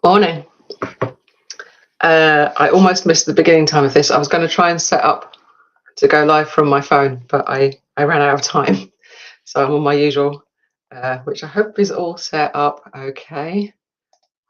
Morning. I almost missed the beginning time of this. I was going to try and set up to go live from my phone, but I ran out of time. So I'm on my usual, which I hope is all set up okay.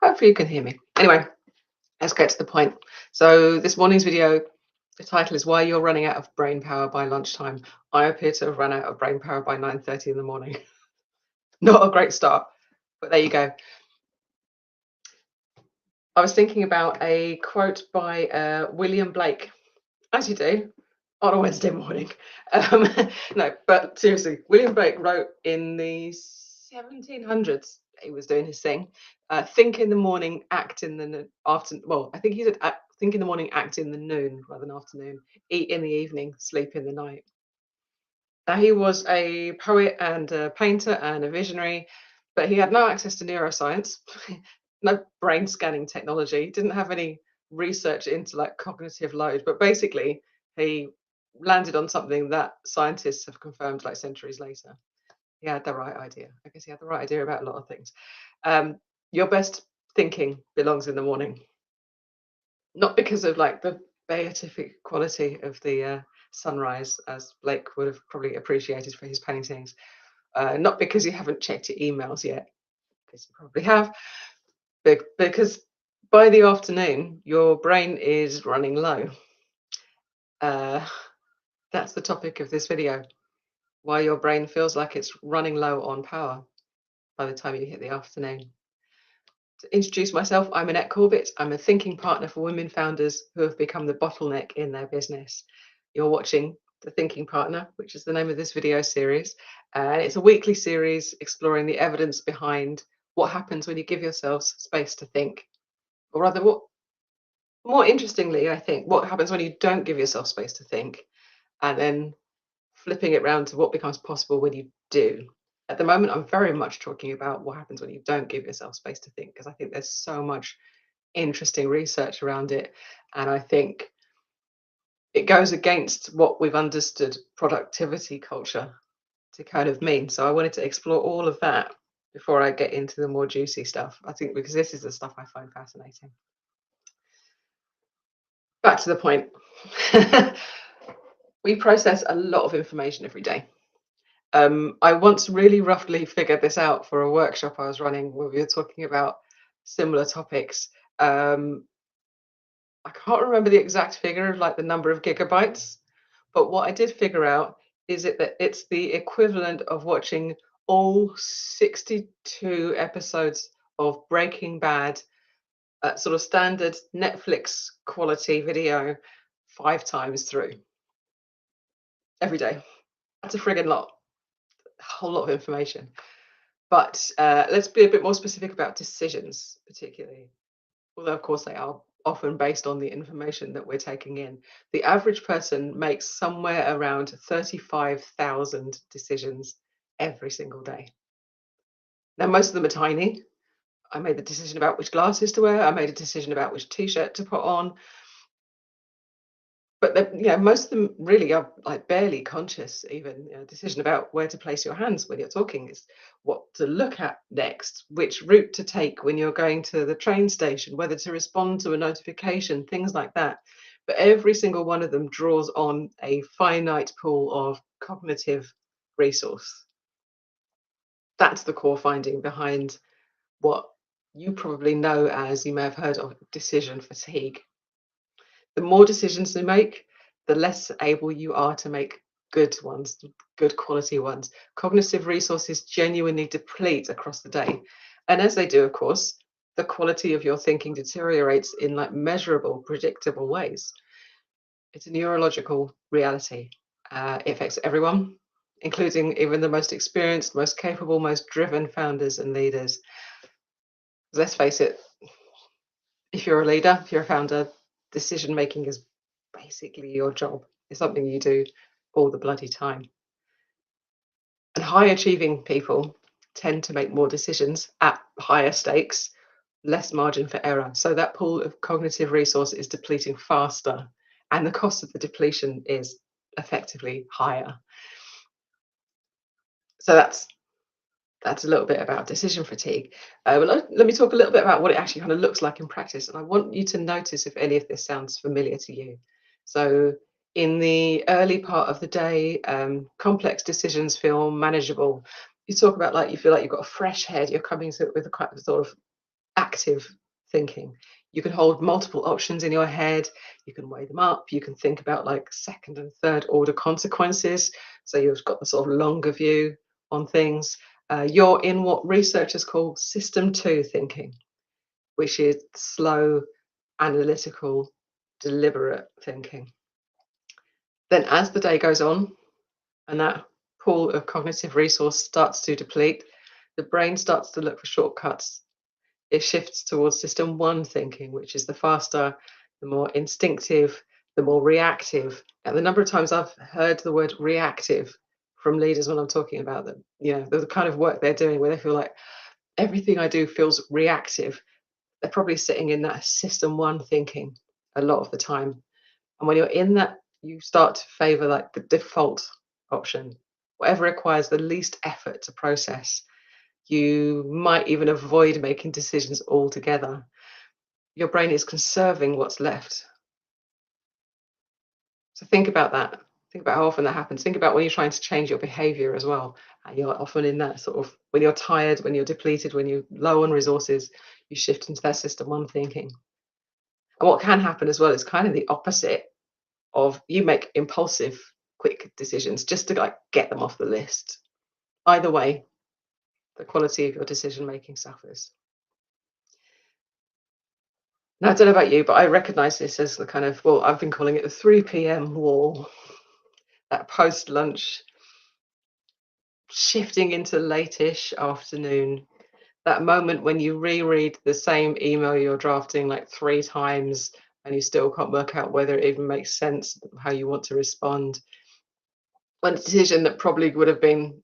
Hopefully you can hear me. Anyway, let's get to the point. So this morning's video, the title is Why You're Running Out of Brain Power by Lunchtime. I appear to have run out of brain power by 9:30 in the morning. Not a great start, but there you go. I was thinking about a quote by William Blake, as you do, on a Wednesday morning. No, but seriously, William Blake wrote in the 1700s, he was doing his thing, think in the morning, act in the afternoon. Well, I think he said think in the morning, act in the noon rather than afternoon, eat in the evening, sleep in the night. Now, he was a poet and a painter and a visionary, but he had no access to neuroscience, no brain scanning technology, didn't have any research into like cognitive load, but basically he landed on something that scientists have confirmed like centuries later. He had the right idea. I guess he had the right idea about a lot of things. Your best thinking belongs in the morning, not because of like the beatific quality of the sunrise, as Blake would have probably appreciated for his paintings, not because you haven't checked your emails yet, because you probably have, but because by the afternoon your brain is running low. That's the topic of this video, why your brain feels like it's running low on power by the time you hit the afternoon. To introduce myself, I'm Annette Corbett. I'm a thinking partner for women founders who have become the bottleneck in their business. You're watching The Thinking Partner, which is the name of this video series. And it's a weekly series exploring the evidence behind what happens when you give yourselves space to think. Or rather, what more interestingly, I think, what happens when you don't give yourself space to think, and then flipping it around to what becomes possible when you do. At the moment, I'm very much talking about what happens when you don't give yourself space to think, because I think there's so much interesting research around it. And I think it goes against what we've understood productivity culture to kind of mean. So I wanted to explore all of that before I get into the more juicy stuff. I think because this is the stuff I find fascinating. Back to the point. We process a lot of information every day. I once really roughly figured this out for a workshop I was running where we were talking about similar topics. I can't remember the exact figure of like the number of gigabytes, but what I did figure out is that it's the equivalent of watching all 62 episodes of Breaking Bad, sort of standard Netflix quality video 5 times through every day. That's a friggin' lot, a whole lot of information. But let's be a bit more specific about decisions, particularly. Although, of course, they are often based on the information that we're taking in. The average person makes somewhere around 35,000 decisions every single day. Now, most of them are tiny. I made the decision about which glasses to wear. I made a decision about which t-shirt to put on. But most of them really are like barely conscious. Even a decision about where to place your hands when you're talking is what to look at next, which route to take when you're going to the train station, whether to respond to a notification, things like that. But every single one of them draws on a finite pool of cognitive resource. That's the core finding behind what you probably know as, you may have heard of, decision fatigue. The more decisions you make, the less able you are to make good ones, good quality ones. Cognitive resources genuinely deplete across the day. And as they do, of course, the quality of your thinking deteriorates in like measurable, predictable ways. It's a neurological reality. It affects everyone, including even the most experienced, most capable, most driven founders and leaders. Let's face it, if you're a leader, if you're a founder, decision making is basically your job. It's something you do all the bloody time. And high achieving people tend to make more decisions at higher stakes, less margin for error. So that pool of cognitive resource is depleting faster, and the cost of the depletion is effectively higher. So that's That's a little bit about decision fatigue. But let me talk a little bit about what it actually kind of looks like in practice. And I want you to notice if any of this sounds familiar to you. So, in the early part of the day, complex decisions feel manageable. You talk about like you feel like you've got a fresh head, you're coming to it with a quite sort of active thinking. You can hold multiple options in your head, you can weigh them up, you can think about like second and third order consequences. So you've got the sort of longer view on things. You're in what researchers call system two thinking, which is slow, analytical, deliberate thinking. Then, as the day goes on and that pool of cognitive resource starts to deplete, the brain starts to look for shortcuts. It shifts towards system one thinking, which is the faster, the more instinctive, the more reactive. And the number of times I've heard the word reactive from leaders when I'm talking about them, the kind of work they're doing where they feel like everything I do feels reactive. They're probably sitting in that system one thinking a lot of the time. And when you're in that, you start to favor like the default option, whatever requires the least effort to process. You might even avoid making decisions altogether. Your brain is conserving what's left. So think about that. Think about how often that happens. Think about when you're trying to change your behavior as well. And you're often in that sort of when you're tired, when you're depleted, when you're low on resources, you shift into that system one thinking. And what can happen as well is kind of the opposite of you make impulsive, quick decisions just to like get them off the list. Either way, the quality of your decision making suffers. Now, I don't know about you, but I recognize this as the kind of, well, I've been calling it the 3 p.m. wall, that post lunch shifting into late-ish afternoon, that moment when you reread the same email you're drafting like 3 times and you still can't work out whether it even makes sense, how you want to respond. When a decision that probably would have been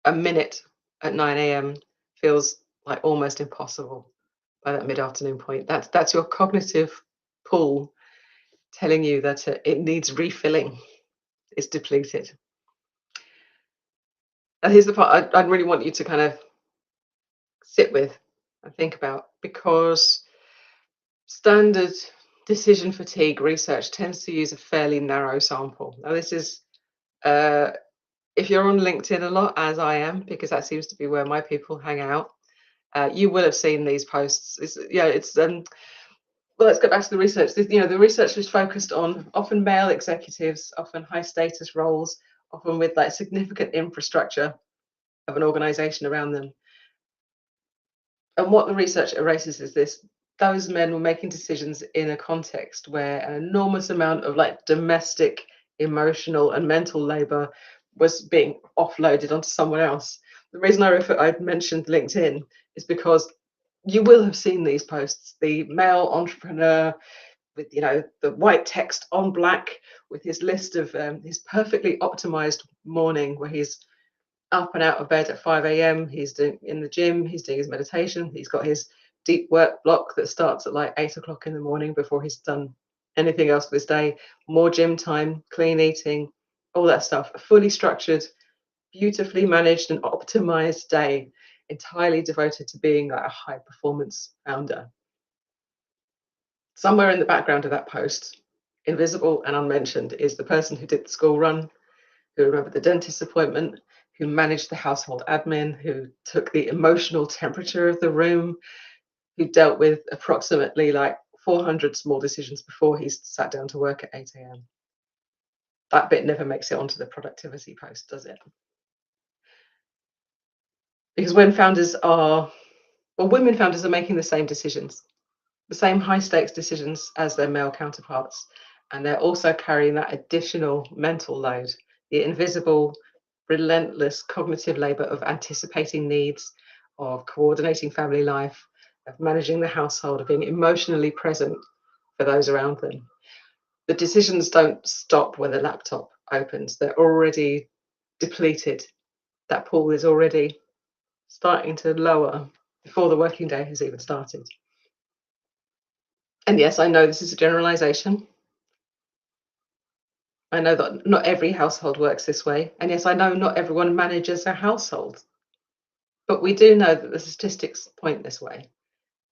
a minute at 9 a.m. feels like almost impossible by that mid-afternoon point. That's your cognitive pull telling you that it needs refilling. It's depleted. And here's the part I really want you to kind of sit with and think about, because standard decision fatigue research tends to use a fairly narrow sample. Now, this is if you're on LinkedIn a lot, as I am, because that seems to be where my people hang out. You will have seen these posts. Well, let's go back to the research. The research was focused on often male executives, often high status roles, often with like significant infrastructure of an organization around them. And what the research erases is this: those men were making decisions in a context where an enormous amount of like domestic, emotional, and mental labor was being offloaded onto someone else. The reason I mentioned LinkedIn is because you will have seen these posts. The male entrepreneur with the white text on black with his list of his perfectly optimized morning where he's up and out of bed at 5 a.m. He's doing in the gym, he's doing his meditation, he's got his deep work block that starts at like 8 o'clock in the morning before he's done anything else for this day. More gym time, clean eating, all that stuff. A fully structured, beautifully managed and optimized day, entirely devoted to being like a high performance founder. Somewhere in the background of that post, invisible and unmentioned, is the person who did the school run, who remembered the dentist appointment, who managed the household admin, who took the emotional temperature of the room, who dealt with approximately like 400 small decisions before he sat down to work at 8 a.m. That bit never makes it onto the productivity post, does it? Because when women founders are making the same decisions, the same high stakes decisions as their male counterparts. And they're also carrying that additional mental load, the invisible, relentless cognitive labor of anticipating needs, of coordinating family life, of managing the household, of being emotionally present for those around them. The decisions don't stop when the laptop opens, they're already depleted. That pool is already starting to lower before the working day has even started. And yes, I know this is a generalization. I know that not every household works this way. And yes, I know not everyone manages a household But we do know that the statistics point this way.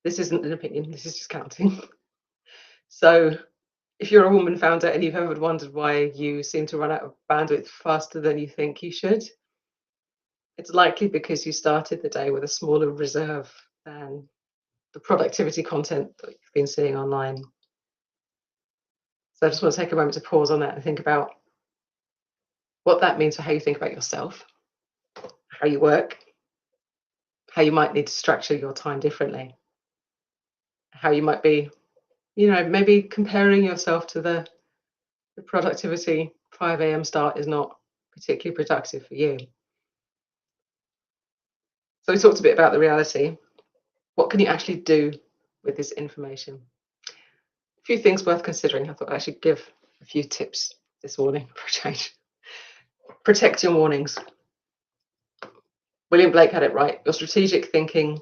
This isn't an opinion, this is just counting. So if you're a woman founder and you've ever wondered why you seem to run out of bandwidth faster than you think you should, it's likely because you started the day with a smaller reserve than the productivity content that you've been seeing online. So I just want to take a moment to pause on that and think about what that means for how you think about yourself, how you work, how you might need to structure your time differently, how you might be, maybe comparing yourself to the productivity 5 a.m. start is not particularly productive for you. So we talked a bit about the reality. What can you actually do with this information? A few things worth considering. I thought I should give a few tips this morning for a change. Protect your mornings. William Blake had it right. Your strategic thinking,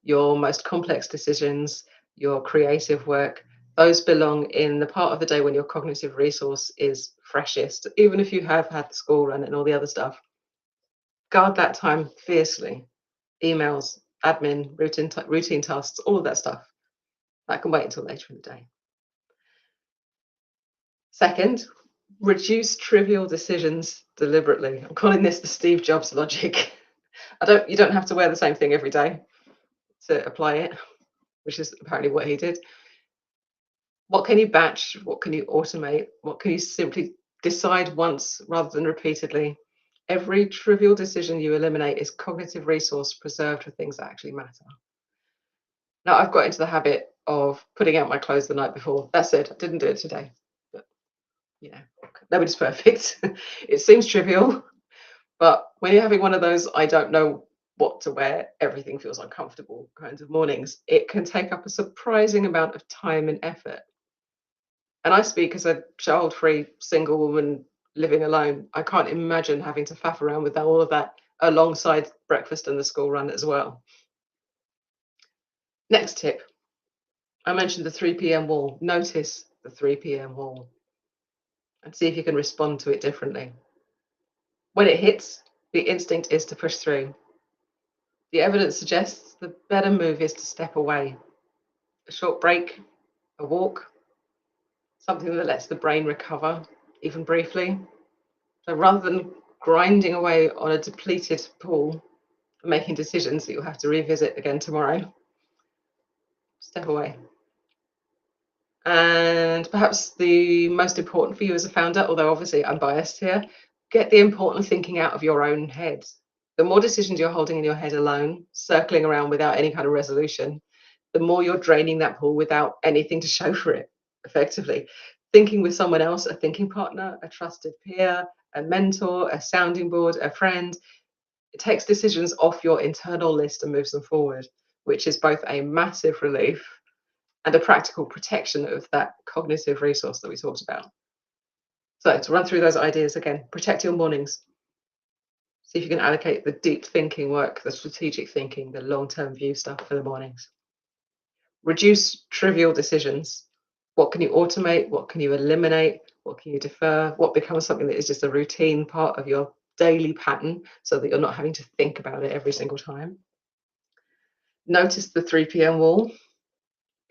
your most complex decisions, your creative work, those belong in the part of the day when your cognitive resource is freshest, even if you have had the school run and all the other stuff. Guard that time fiercely. Emails, admin, routine tasks, all of that stuff. That can wait until later in the day. Second, reduce trivial decisions deliberately. I'm calling this the Steve Jobs logic. You don't have to wear the same thing every day to apply it, which is apparently what he did. What can you batch? What can you automate? What can you simply decide once rather than repeatedly? Every trivial decision you eliminate is cognitive resource preserved for things that actually matter. Now, I've got into the habit of putting out my clothes the night before. That said, I didn't do it today. But, nobody's perfect. It seems trivial, but when you're having one of those, I don't know what to wear, everything feels uncomfortable kinds of mornings, it can take up a surprising amount of time and effort. And I speak as a child-free single woman living alone. I can't imagine having to faff around with all of that alongside breakfast and the school run as well. Next tip. I mentioned the 3 p.m. wall. Notice the 3 p.m. wall and see if you can respond to it differently. When it hits, the instinct is to push through. The evidence suggests the better move is to step away. A short break, a walk, something that lets the brain recover, even briefly. So rather than grinding away on a depleted pool and making decisions that you'll have to revisit again tomorrow, step away. And perhaps the most important for you as a founder, although obviously I'm biased here, get the important thinking out of your own head. The more decisions you're holding in your head alone, circling around without any kind of resolution, the more you're draining that pool without anything to show for it, effectively. Thinking with someone else, a thinking partner, a trusted peer, a mentor, a sounding board, a friend, it takes decisions off your internal list and moves them forward, which is both a massive relief and a practical protection of that cognitive resource that we talked about. So to run through those ideas again, protect your mornings. See if you can allocate the deep thinking work, the strategic thinking, the long-term view stuff for the mornings. Reduce trivial decisions. What can you automate? What can you eliminate? What can you defer? What becomes something that is just a routine part of your daily pattern so that you're not having to think about it every single time? Notice the 3 p.m. wall.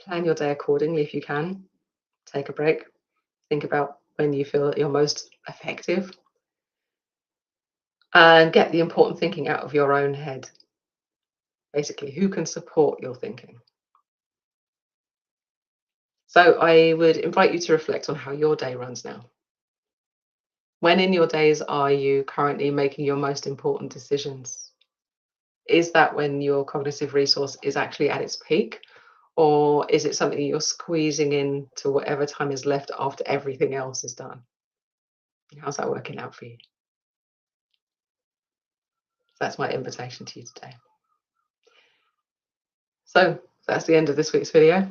Plan your day accordingly if you can. Take a break. Think about when you feel that you're most effective. And get the important thinking out of your own head. Basically, who can support your thinking? So I would invite you to reflect on how your day runs now. When in your days are you currently making your most important decisions? Is that when your cognitive resource is actually at its peak? Or is it something you're squeezing in to whatever time is left after everything else is done? How's that working out for you? That's my invitation to you today. So that's the end of this week's video.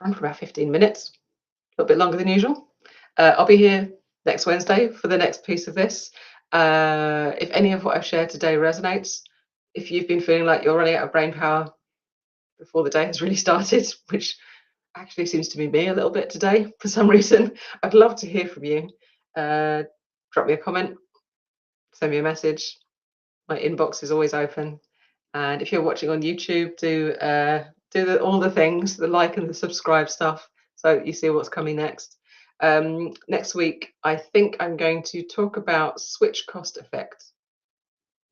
Run for about 15 minutes, a little bit longer than usual. I'll be here next Wednesday for the next piece of this. If any of what I've shared today resonates, if you've been feeling like you're running out of brain power before the day has really started, which actually seems to be me a little bit today for some reason, I'd love to hear from you. Drop me a comment, send me a message. My inbox is always open. And if you're watching on YouTube, do all the things, the like and the subscribe stuff, so you see what's coming next. Next week, I think I'm going to talk about switch cost effect,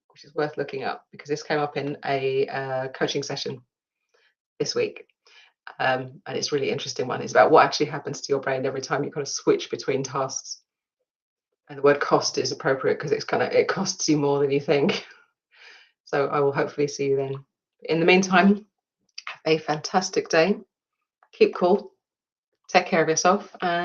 which is worth looking up because this came up in a coaching session this week. And it's a really interesting one. It's about what actually happens to your brain every time you kind of switch between tasks. And the word cost is appropriate because it costs you more than you think. So I will hopefully see you then. In the meantime, have a fantastic day. Keep cool. Take care of yourself. And